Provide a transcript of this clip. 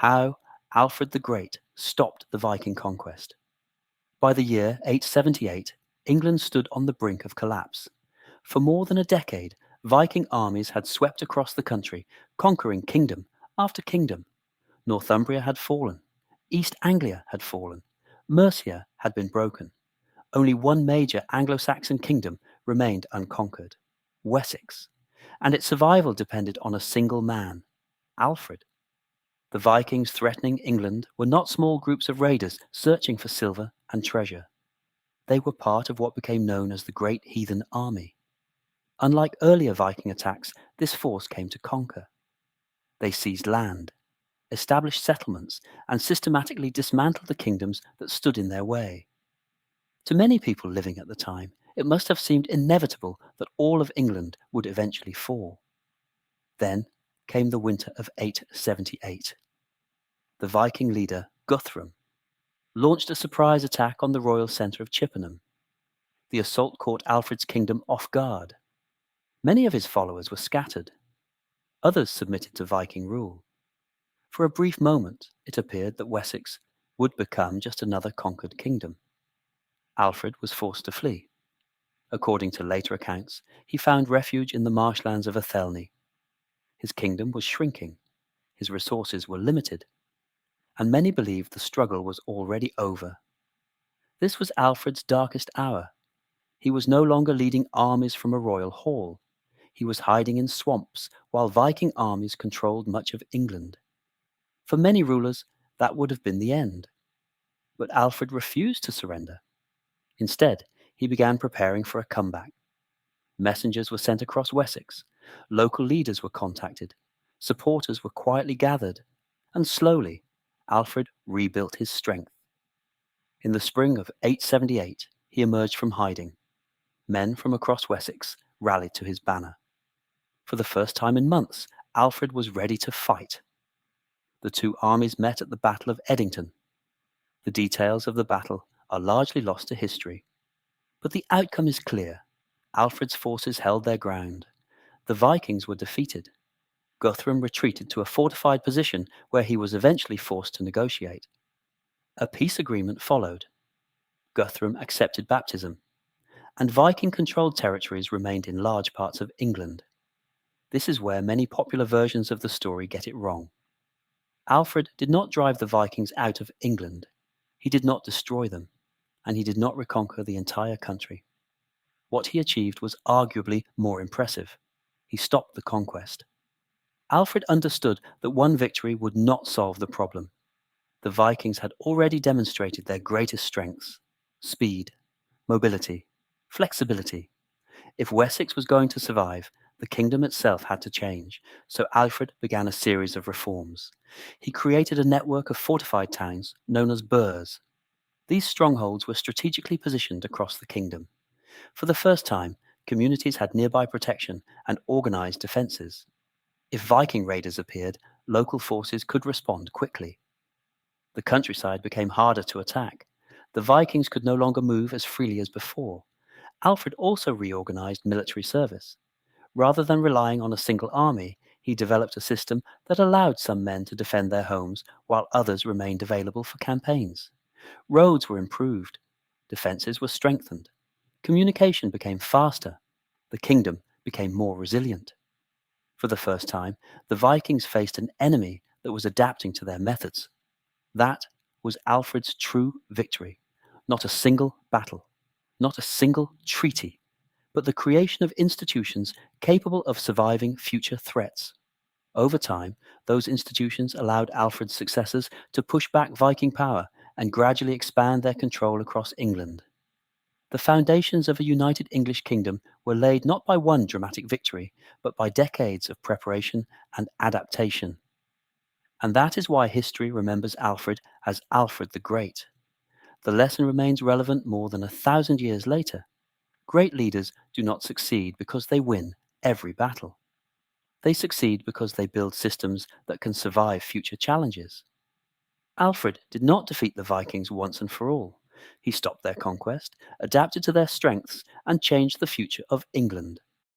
how Alfred the Great stopped the Viking conquest. By the year 878, England stood on the brink of collapse. For more than a decade, Viking armies had swept across the country, conquering kingdom after kingdom. Northumbria had fallen, East Anglia had fallen, Mercia had been broken. Only one major Anglo-Saxon kingdom remained unconquered, Wessex, and its survival depended on a single man, Alfred. The Vikings threatening England were not small groups of raiders searching for silver and treasure. They were part of what became known as the Great Heathen Army. Unlike earlier Viking attacks, this force came to conquer. They seized land, established settlements, and systematically dismantled the kingdoms that stood in their way. To many people living at the time, it must have seemed inevitable that all of England would eventually fall. Then came the winter of 878. The Viking leader, Guthrum, launched a surprise attack on the royal centre of Chippenham. The assault caught Alfred's kingdom off guard. Many of his followers were scattered. Others submitted to Viking rule. For a brief moment, it appeared that Wessex would become just another conquered kingdom. Alfred was forced to flee. According to later accounts, he found refuge in the marshlands of Athelney. His kingdom was shrinking. His resources were limited. And many believed the struggle was already over. This was Alfred's darkest hour. He was no longer leading armies from a royal hall. He was hiding in swamps while Viking armies controlled much of England. For many rulers, that would have been the end. But Alfred refused to surrender. Instead, he began preparing for a comeback. Messengers were sent across Wessex. Local leaders were contacted. Supporters were quietly gathered. And slowly, Alfred rebuilt his strength. In the spring of 878, he emerged from hiding. Men from across Wessex rallied to his banner. For the first time in months, Alfred was ready to fight. The two armies met at the Battle of Edington. The details of the battle are largely lost to history. But the outcome is clear. Alfred's forces held their ground. The Vikings were defeated. Guthrum retreated to a fortified position where he was eventually forced to negotiate. A peace agreement followed. Guthrum accepted baptism, and Viking-controlled territories remained in large parts of England. This is where many popular versions of the story get it wrong. Alfred did not drive the Vikings out of England. He did not destroy them, and he did not reconquer the entire country. What he achieved was arguably more impressive. He stopped the conquest. Alfred understood that one victory would not solve the problem. The Vikings had already demonstrated their greatest strengths: speed, mobility, flexibility. If Wessex was going to survive, the kingdom itself had to change, so Alfred began a series of reforms. He created a network of fortified towns known as burhs. These strongholds were strategically positioned across the kingdom. For the first time, communities had nearby protection and organized defenses. If Viking raiders appeared, local forces could respond quickly. The countryside became harder to attack. The Vikings could no longer move as freely as before. Alfred also reorganized military service. Rather than relying on a single army, he developed a system that allowed some men to defend their homes while others remained available for campaigns. Roads were improved. Defenses were strengthened. Communication became faster. The kingdom became more resilient. For the first time, the Vikings faced an enemy that was adapting to their methods. That was Alfred's true victory. Not a single battle, not a single treaty, but the creation of institutions capable of surviving future threats. Over time, those institutions allowed Alfred's successors to push back Viking power and gradually expand their control across England. The foundations of a united English kingdom were laid not by one dramatic victory, but by decades of preparation and adaptation. And that is why history remembers Alfred as Alfred the Great. The lesson remains relevant more than 1,000 years later. Great leaders do not succeed because they win every battle. They succeed because they build systems that can survive future challenges. Alfred did not defeat the Vikings once and for all. He stopped their conquest, adapted to their strengths, and changed the future of England.